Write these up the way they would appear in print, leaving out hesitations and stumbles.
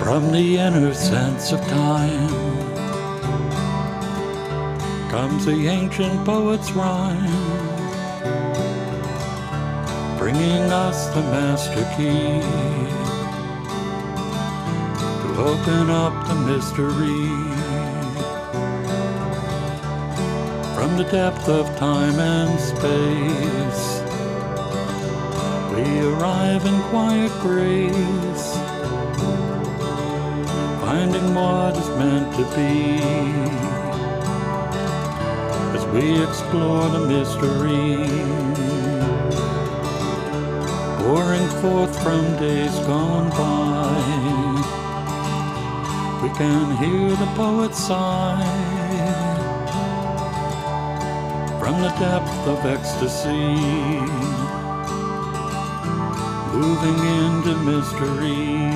From the inner sense of time comes the ancient poet's rhyme, bringing us the master key to open up the mystery. From the depth of time and space, we arrive in quiet grace, finding what is meant to be as we explore the mystery, pouring forth from days gone by. We can hear the poet sigh from the depth of ecstasy, moving into mystery.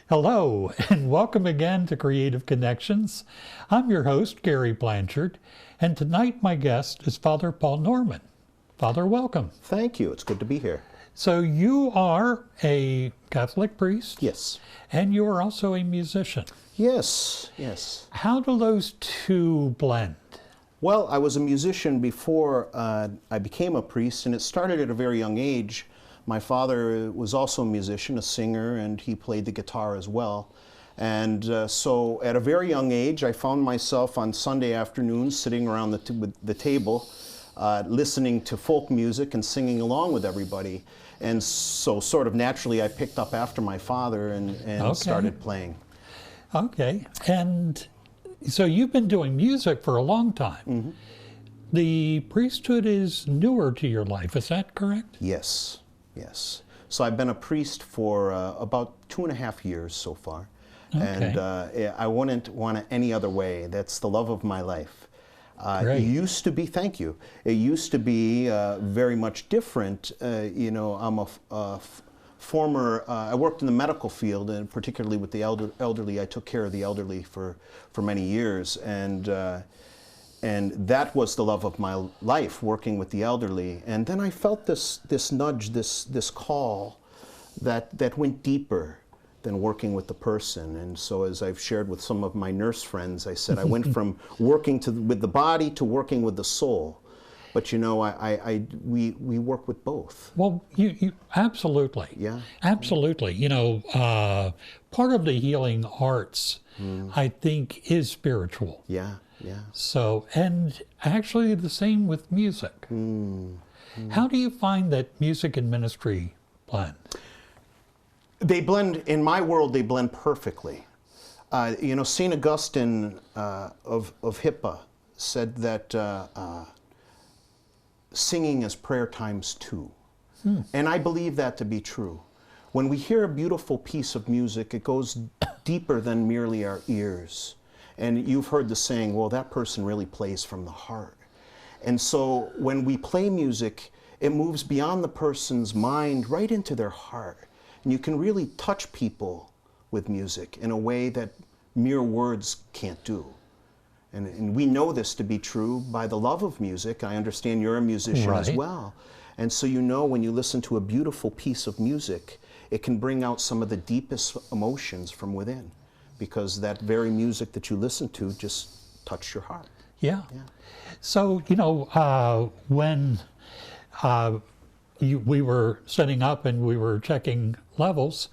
Hello, and welcome again to Creative Connections. I'm your host, Gary Blanchard, and tonight my guest is Father Paul Norman. Father, welcome. Thank you. It's good to be here. So you are a Catholic priest? Yes. And you are also a musician? Yes, yes. How do those two blend? Well, I was a musician before I became a priest, and it started at a very young age. My father was also a musician, a singer, and he played the guitar as well. And so at a very young age, I found myself on Sunday afternoons sitting around the table, listening to folk music and singing along with everybody. And so sort of naturally, I picked up after my father and started playing. Okay. And so you've been doing music for a long time. Mm-hmm. The priesthood is newer to your life, is that correct? Yes, yes. So I've been a priest for about 2.5 years so far. Okay. And I wouldn't want it any other way. That's the love of my life. It used to be, thank you, it used to be very much different. You know, I'm a former, I worked in the medical field, and particularly with the elderly. I took care of the elderly for many years, and that was the love of my life, working with the elderly. And then I felt this nudge, this call that went deeper than working with the person. And so, as I've shared with some of my nurse friends, I said I went from working with the body to working with the soul. But you know, we work with both. Well, you absolutely. Yeah. Absolutely. You know, part of the healing arts, I think, is spiritual. Yeah, yeah. So, and actually the same with music. How do you find that music and ministry blend? They blend, in my world, they blend perfectly. You know, St. Augustine of Hippo said that singing is prayer times 2. And I believe that to be true. When we hear a beautiful piece of music, it goes deeper than merely our ears. And you've heard the saying, well, that person really plays from the heart. And so when we play music, it moves beyond the person's mind right into their heart. And you can really touch people with music in a way that mere words can't do. And we know this to be true by the love of music. I understand you're a musician as well. And so you know, when you listen to a beautiful piece of music, it can bring out some of the deepest emotions from within, because that very music that you listen to just touched your heart. Yeah. So, you know, when we were setting up and we were checking levels,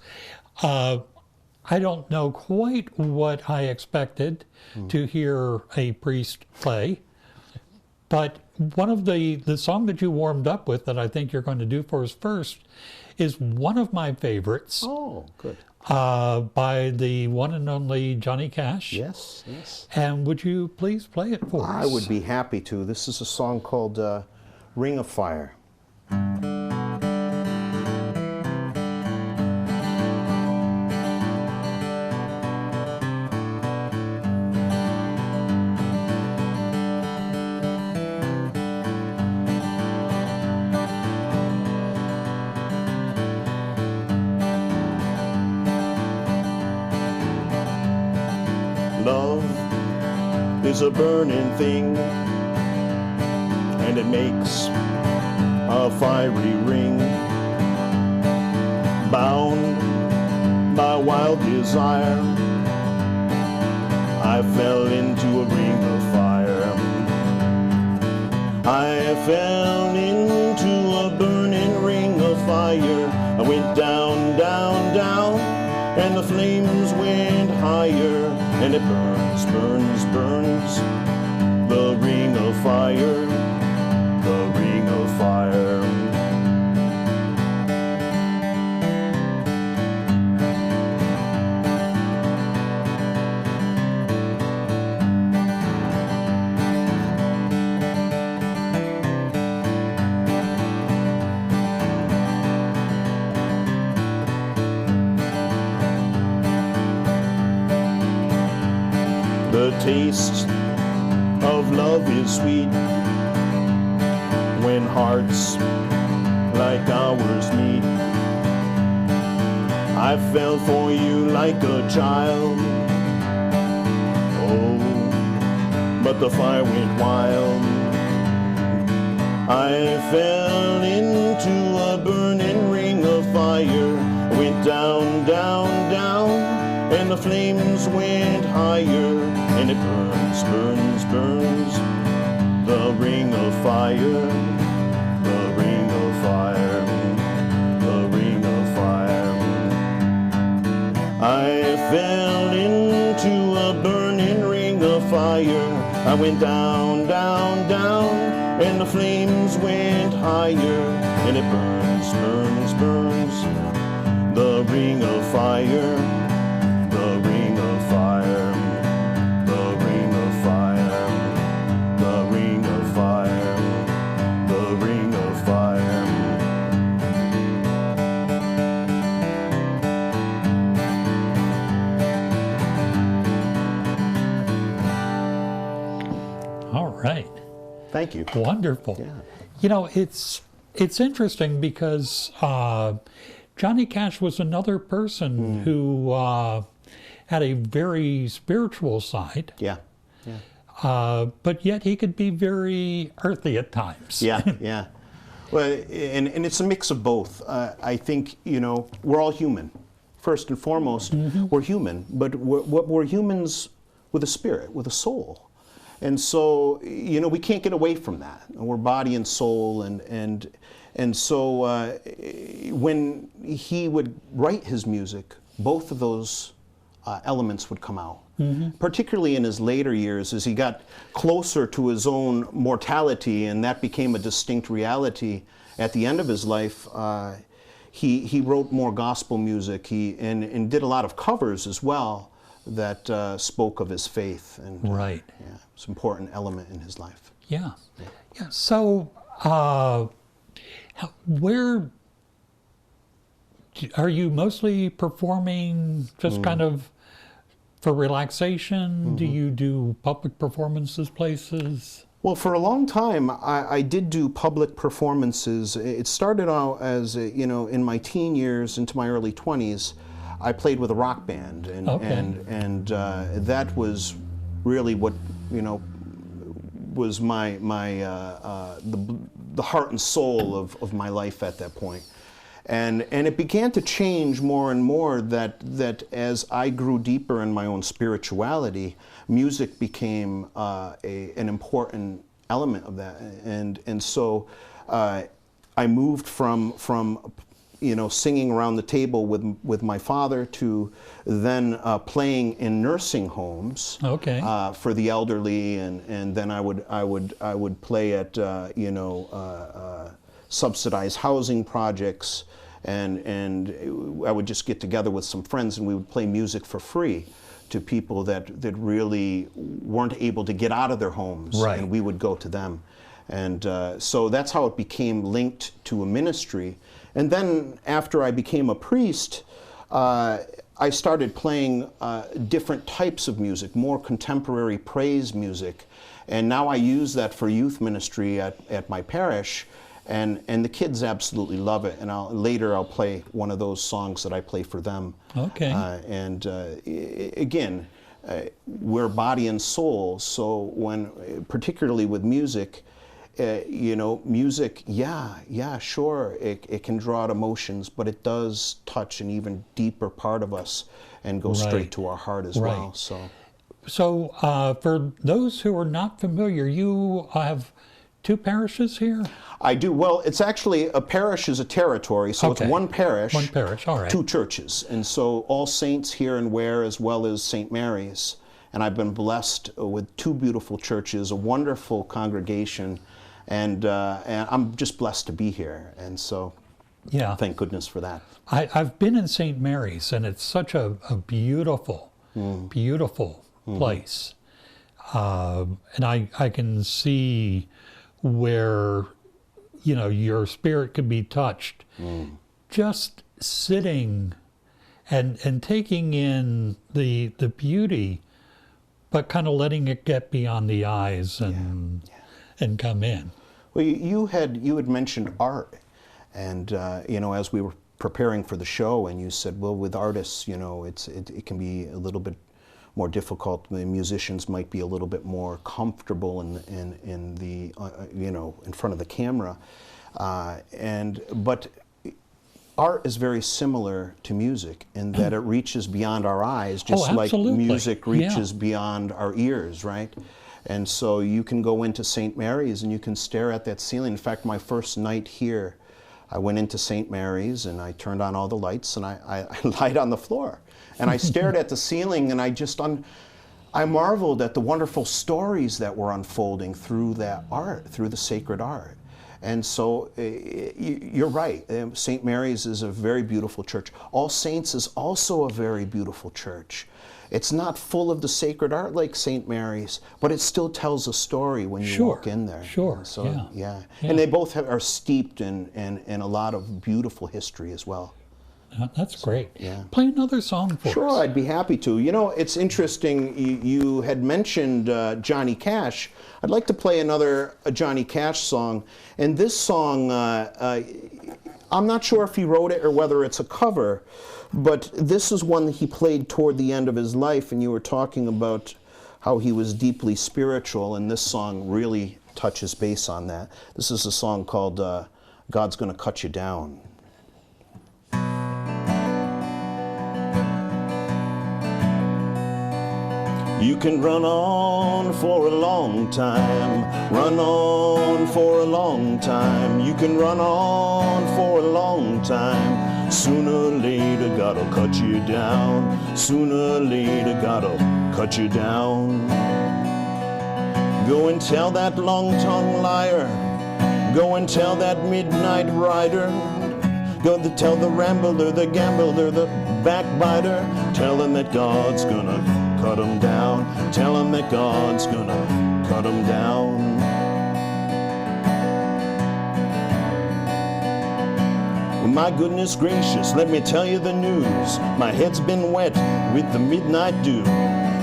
I don't know quite what I expected to hear a priest play, but one of the song that you warmed up with that I think you're going to do for us first is one of my favorites. Oh, good. By the one and only Johnny Cash. Yes, yes. And would you please play it for us? I would be happy to. This is a song called Ring of Fire. Love is a burning thing and it makes a fiery ring, bound by wild desire. I fell into a ring of fire. I fell into a burning ring of fire. I went down, down, down, and the flames went higher, and it burns, burns, burns, the ring of fire, the ring of fire. The taste of love is sweet when hearts like ours meet. I fell for you like a child, oh, but the fire went wild. I fell into a burning ring of fire, went down, down, down, and the flames went higher, and it burns, burns, burns, the ring of fire, the ring of fire, the ring of fire. I fell into a burning ring of fire. I went down, down, down, and the flames went higher, and it burns, burns, burns, the ring of fire, the ring of fire, the ring of fire, the ring of fire, the ring of fire. All right. Thank you. Wonderful. Yeah. You know, it's interesting because Johnny Cash was another person who had a very spiritual side, Yeah. Yeah. but yet he could be very earthy at times. Yeah, yeah. Well, and it's a mix of both. I think, you know, we're all human. First and foremost, we're human, but we're humans with a spirit, with a soul. And so, you know, we can't get away from that. We're body and soul, and so when he would write his music, both of those elements would come out. Particularly in his later years, as he got closer to his own mortality, and that became a distinct reality at the end of his life. He wrote more gospel music. And did a lot of covers as well that spoke of his faith, and Right. yeah, it's an important element in his life. Yeah. Yeah. So, where are you mostly performing? Just kind of for relaxation? Do you do public performances places? Well, for a long time, I did do public performances. It started out as, you know, in my teen years into my early 20s, I played with a rock band, and that was really what, you know, was my the heart and soul of my life at that point. And it began to change more and more that as I grew deeper in my own spirituality, music became an important element of that. And so I moved from you know, singing around the table with my father to then playing in nursing homes for the elderly, and then I would play at you know, subsidized housing projects, and I would just get together with some friends and we would play music for free to people that really weren't able to get out of their homes, Right. and we would go to them. And so that's how it became linked to a ministry. And then after I became a priest, I started playing different types of music, more contemporary praise music. And now I use that for youth ministry at my parish. And the kids absolutely love it. And later I'll play one of those songs that I play for them. Okay. Again, we're body and soul. So particularly with music, music, sure, it can draw out emotions, but it does touch an even deeper part of us and go straight Right. to our heart as Right. well. So, for those who are not familiar, you have two parishes here? I do. Well, it's actually, a parish is a territory, so Okay. it's one parish. One parish, all right. Two churches. And so All Saints here in Ware, as well as St. Mary's. And I've been blessed with two beautiful churches, a wonderful congregation, and I'm just blessed to be here. And so Yeah. thank goodness for that. I've been in St. Mary's, and it's such a beautiful, beautiful place. And I can see where, your spirit could be touched. Just sitting and taking in the beauty, but kind of letting it get beyond the eyes and come in. Well, you had mentioned art, and as we were preparing for the show, and you said, well, with artists, it can be a little bit more difficult. The musicians might be a little bit more comfortable in the in front of the camera, but art is very similar to music in that it reaches beyond our eyes, just like absolutely. music reaches beyond our ears, right? And so you can go into St. Mary's and you can stare at that ceiling. In fact, my first night here, I went into St. Mary's and I turned on all the lights and I lied on the floor. And I stared at the ceiling and I marveled at the wonderful stories that were unfolding through that art, through the sacred art. And so you're right, St. Mary's is a very beautiful church. All Saints is also a very beautiful church. It's not full of the sacred art like St. Mary's, but it still tells a story when you walk in there. Sure, And so, yeah. And they both are steeped in a lot of beautiful history as well. That's great. Yeah. Play another song for Sure, us. I'd be happy to. It's interesting, you had mentioned Johnny Cash. I'd like to play another Johnny Cash song. And this song, I'm not sure if he wrote it or whether it's a cover, but this is one that he played toward the end of his life, and you were talking about how he was deeply spiritual, and this song really touches base on that. This is a song called God's Gonna Cut You Down. You can run on for a long time, run on for a long time. You can run on for a long time. Sooner or later, God'll cut you down. Sooner or later, God'll cut you down. Go and tell that long-tongued liar. Go and tell that midnight rider. Go to tell the rambler, the gambler, the backbiter. Tell him that God's gonna cut him down. Tell him that God's gonna cut him down. Well, my goodness gracious, let me tell you the news. My head's been wet with the midnight dew.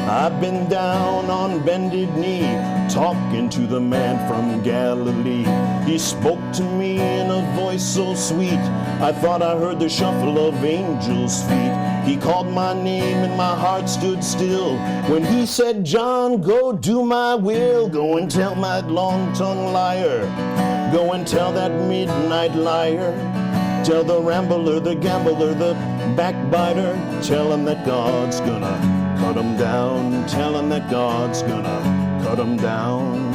I've been down on bended knee, talking to the man from Galilee. He spoke to me in a voice so sweet, I thought I heard the shuffle of angels' feet. He called my name and my heart stood still when he said, John, go do my will. Go and tell my long-tongued liar. Go and tell that midnight liar. Tell the rambler, the gambler, the backbiter. Tell him that God's gonna cut him down. Tell him that God's gonna cut him down.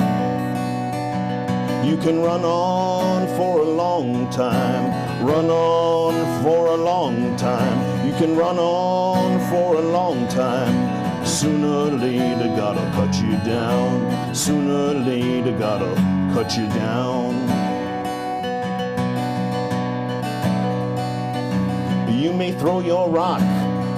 You can run on for a long time. Run on for a long time. You can run on for a long time. Sooner or later, God'll cut you down. Sooner or later, God'll cut you down. You may throw your rock,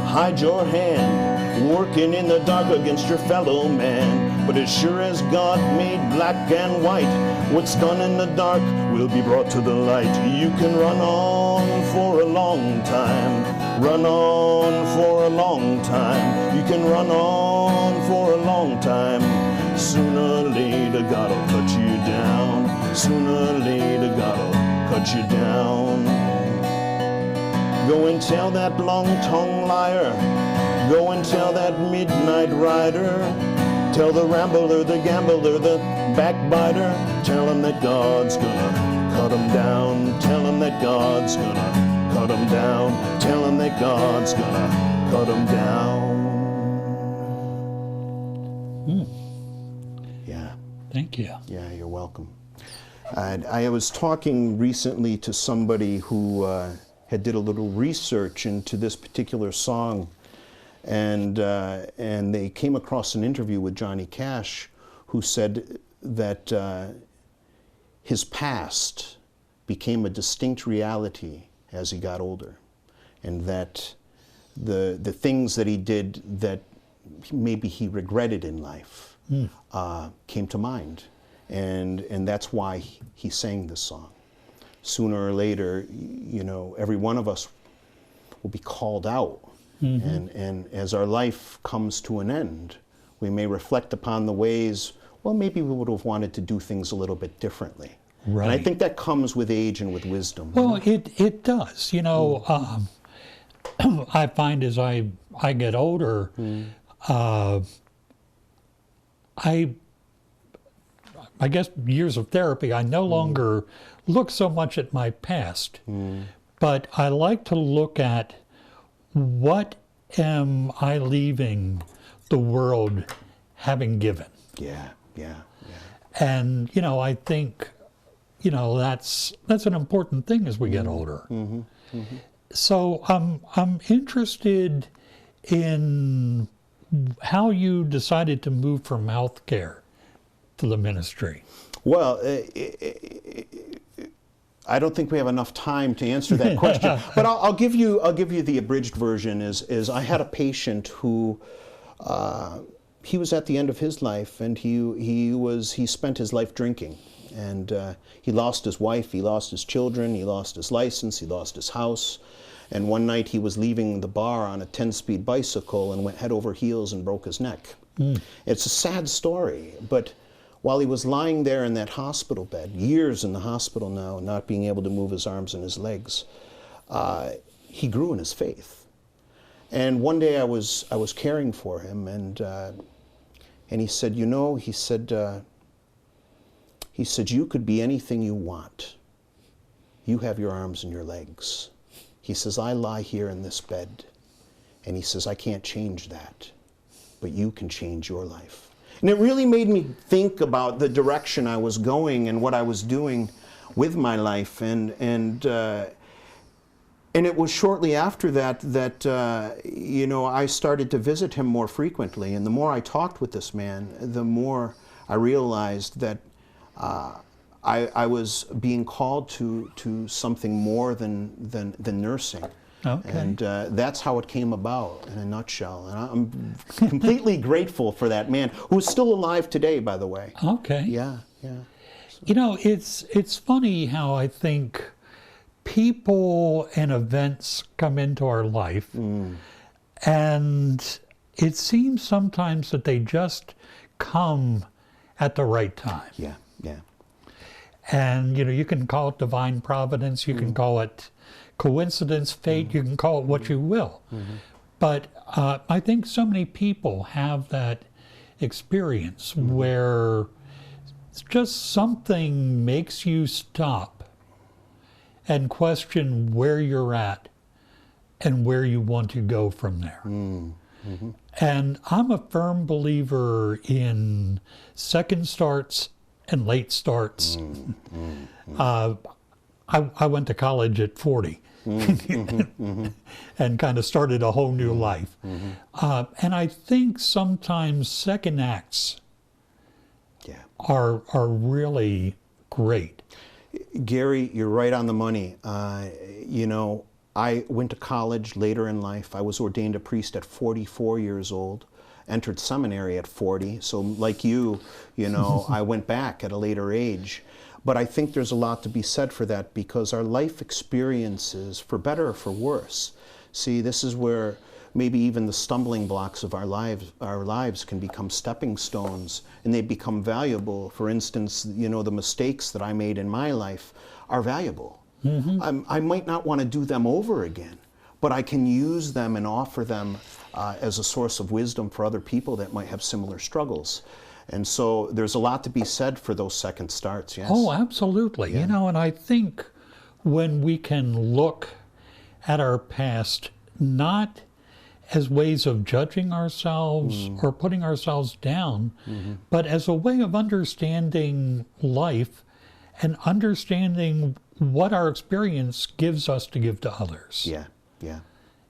hide your hand, working in the dark against your fellow man. But as sure as God made black and white, what's done in the dark will be brought to the light. You can run on for a long time. Run on for a long time. You can run on for a long time. Sooner or later, God'll cut you down. Sooner or later, God'll cut you down. Go and tell that long-tongued liar. Go and tell that midnight rider. Tell the rambler, the gambler, the backbiter, tell him that God's gonna cut him down. Tell him that God's gonna cut him down. Tell him that God's gonna cut him down. Yeah. Thank you. Yeah, you're welcome. I was talking recently to somebody who had did a little research into this particular song, and they came across an interview with Johnny Cash, who said that his past became a distinct reality as he got older, and that the things that he did that maybe he regretted in life came to mind. And that's why he sang this song. Sooner or later, you know, every one of us will be called out. And as our life comes to an end, we may reflect upon the ways, well, maybe we would have wanted to do things a little bit differently. Right. And I think that comes with age and with wisdom. Well, it does. You know, I find as I get older, I guess years of therapy, I no longer look so much at my past, but I like to look at what am I leaving the world having given. Yeah, yeah, yeah. And, you know, I think, you know, that's an important thing as we get older. So I'm interested in how you decided to move from healthcare to the ministry. Well, I don't think we have enough time to answer that question, but I'll give you the abridged version. Is I had a patient who he was at the end of his life, and he spent his life drinking, and he lost his wife, he lost his children, he lost his license, he lost his house, and one night he was leaving the bar on a 10-speed bicycle and went head over heels and broke his neck. It's a sad story, but while he was lying there in that hospital bed, years in the hospital now, not being able to move his arms and his legs, he grew in his faith. And one day I was caring for him, and he said, you know, he said, you could be anything you want. You have your arms and your legs. He says, I lie here in this bed, and he says, I can't change that, but you can change your life. And it really made me think about the direction I was going and what I was doing with my life. And it was shortly after that you know, I started to visit him more frequently. And the more I talked with this man, the more I realized that I was being called to something more than nursing. Okay. And that's how it came about in a nutshell. And I'm completely grateful for that man, who's still alive today, by the way. Okay. Yeah, yeah. You know, it's funny how I think people and events come into our life, and it seems sometimes that they just come at the right time. Yeah, yeah. And, you know, you can call it divine providence, you can call it coincidence, fate, you can call it what you will. But I think so many people have that experience where it's just something makes you stop and question where you're at and where you want to go from there. And I'm a firm believer in second starts and late starts. I went to college at 40 and kind of started a whole new life. And I think sometimes second acts are really great. Gary, you're right on the money. You know, I went to college later in life. I was ordained a priest at 44 years old, entered seminary at 40. So like you know, I went back at a later age. But I think there's a lot to be said for that, because our life experiences, for better or for worse, see, this is where maybe even the stumbling blocks of our lives can become stepping stones, and they become valuable. For instance, you know, the mistakes that I made in my life are valuable. I might not want to do them over again, but I can use them and offer them as a source of wisdom for other people that might have similar struggles. And so there's a lot to be said for those second starts, yes? Oh, absolutely. You know, and I think when we can look at our past not as ways of judging ourselves or putting ourselves down, but as a way of understanding life and understanding what our experience gives us to give to others. Yeah, yeah,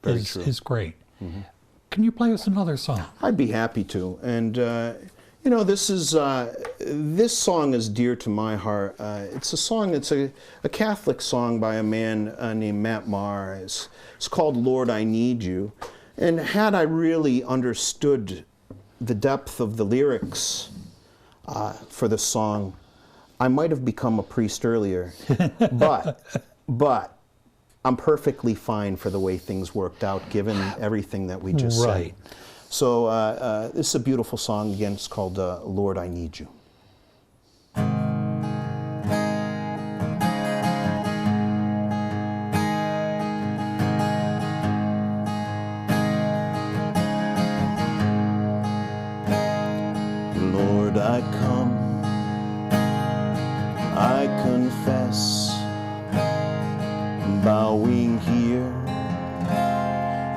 very true. Is great. Can you play us another song? I'd be happy to. And you know, this song is dear to my heart. It's a song. It's a Catholic song by a man named Matt Maher. It's called "Lord, I Need You." And had I really understood the depth of the lyrics for the song, I might have become a priest earlier. But I'm perfectly fine for the way things worked out, given everything that we just said. So this is a beautiful song. Again, it's called "Lord, I Need You." Lord, I come, I confess, bowing here,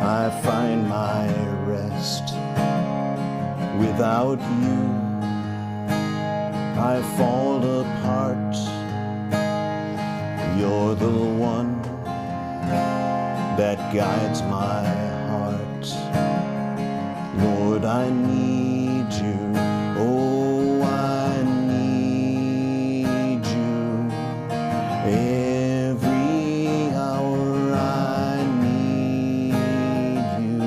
I find my rest. Without you, I fall apart. You're the one that guides my heart. Lord, I need you. Oh, I need you. Every hour I need you.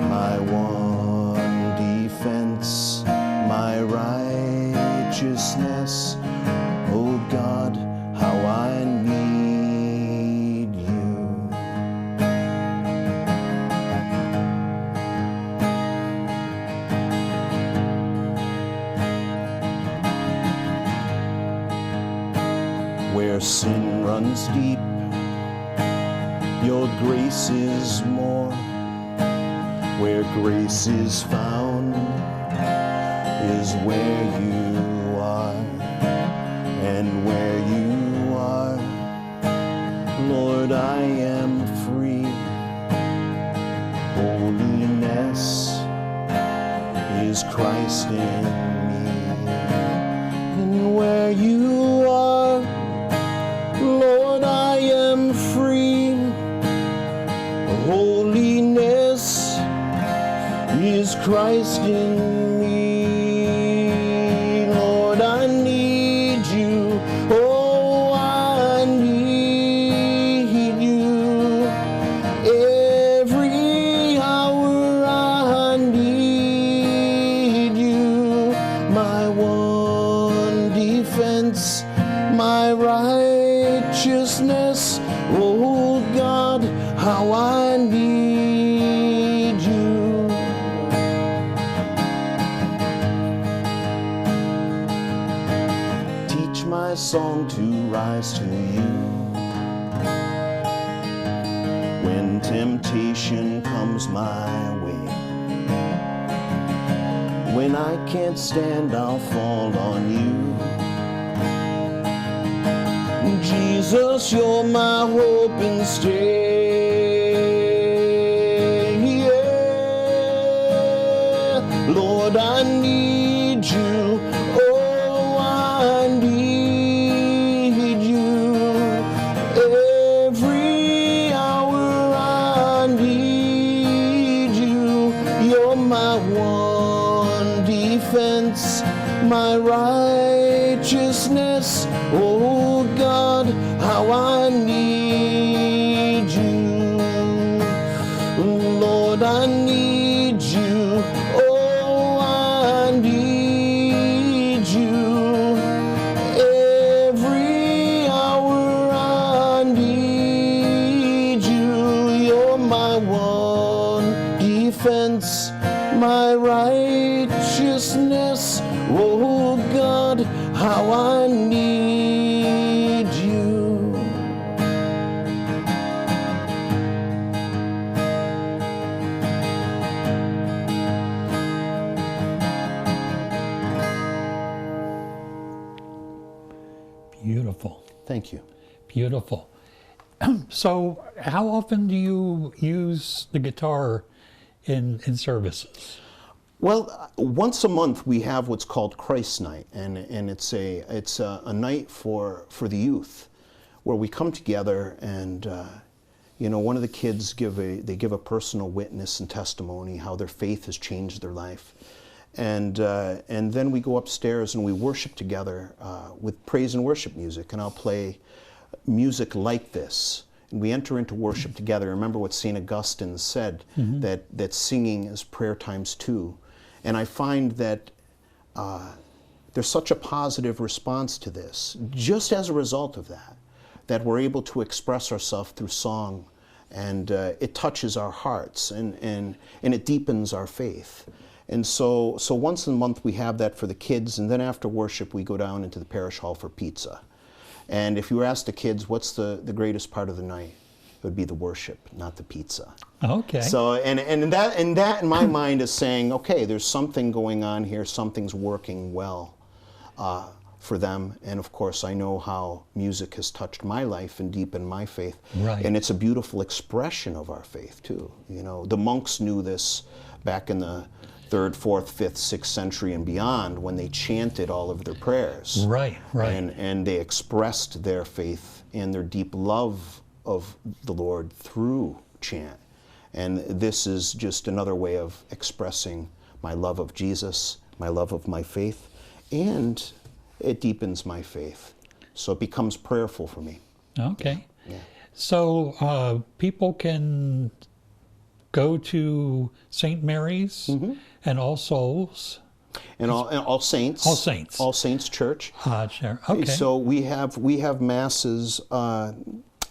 My one defense, my righteousness. Oh God, how I need you. Where sin runs deep, your grace is more. Where grace is found is where you are. And where you are, Lord, I am free. Holiness is Christ in me. And where you are, Lord, I am free. Holiness is Christ in me. Lord, I need you. Oh, I need you. Every hour I need you. My one defense, my righteousness. Oh God, how I need you. Teach my song to rise to you. When temptation comes my way, when I can't stand, I'll fall on you. Jesus, you're my hope and stay. Yeah. Lord, I need you. Oh, I need you. Every hour I need you. You're my one defense, my righteousness. Oh God, how I need you. Lord, I need you. Oh, I need you. Every hour I need you. You're my one defense, my righteousness. Oh God, how I need you. Thank you. Beautiful. So, how often do you use the guitar in services? Well, once a month we have what's called Christ Night, and it's a night for the youth, where we come together and one of the kids give a personal witness and testimony how their faith has changed their life, and then we go upstairs and we worship together with praise and worship music, and I'll play music like this. And we enter into worship together. Remember what St. Augustine said, that singing is prayer times two. And I find that there's such a positive response to this, just as a result of that we're able to express ourselves through song, and it touches our hearts, and it deepens our faith. And so once a month we have that for the kids, and then after worship we go down into the parish hall for pizza. And if you ask the kids, what's the greatest part of the night? It would be the worship, not the pizza. Okay. So, and that in my mind is saying, okay, there's something going on here, something's working well for them. And of course, I know how music has touched my life and deepened my faith. Right. And it's a beautiful expression of our faith too. The monks knew this back in the 3rd, 4th, 5th, 6th century and beyond, when they chanted all of their prayers. Right. And they expressed their faith and their deep love of the Lord through chant. And this is just another way of expressing my love of Jesus, my love of my faith, and it deepens my faith. So it becomes prayerful for me. Okay. Yeah. So people can go to St. Mary's and All Souls. And all Saints. All Saints. All Saints Church. Sure. Okay. So we have masses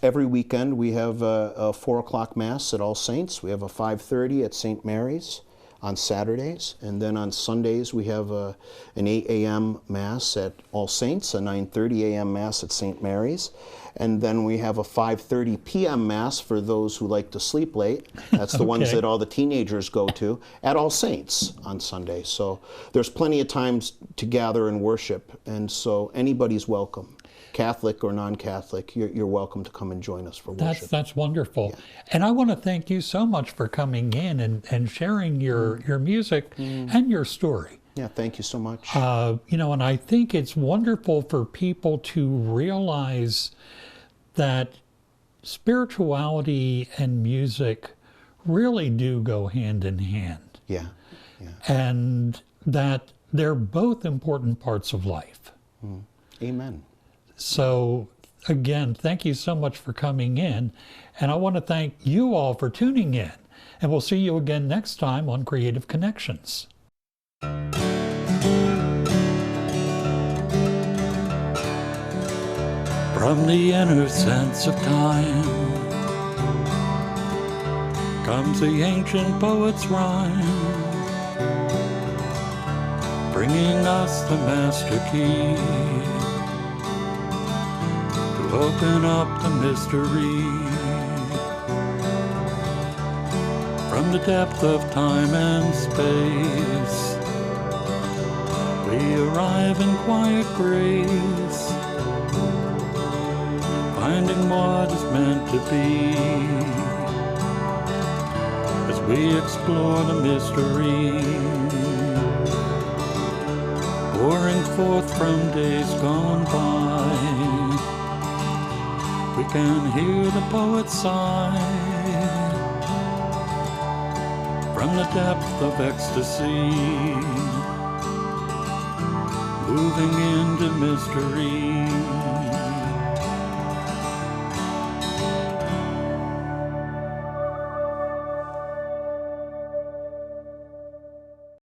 every weekend. We have a 4 o'clock mass at All Saints. We have a 5:30 at St. Mary's on Saturdays, and then on Sundays we have an 8 a.m. mass at All Saints, a 9:30 a.m. mass at St. Mary's, and then we have a 5:30 p.m. mass for those who like to sleep late. That's the ones that all the teenagers go to at All Saints on Sunday. So there's plenty of times to gather and worship, and so anybody's welcome. Catholic or non-Catholic, you're welcome to come and join us for worship. That's wonderful. Yeah. And I want to thank you so much for coming in and sharing your music and your story. Yeah, thank you so much. And I think it's wonderful for people to realize that spirituality and music really do go hand in hand. Yeah. And that they're both important parts of life. Amen. So, again, thank you so much for coming in. And I want to thank you all for tuning in. And we'll see you again next time on Creative Connections. From the inner sense of time comes the ancient poet's rhyme, bringing us the master key. Open up the mystery. From the depth of time and space, we arrive in quiet grace, finding what is meant to be, as we explore the mystery, pouring forth from days gone by. We can hear the poet sigh from the depth of ecstasy, moving into mystery.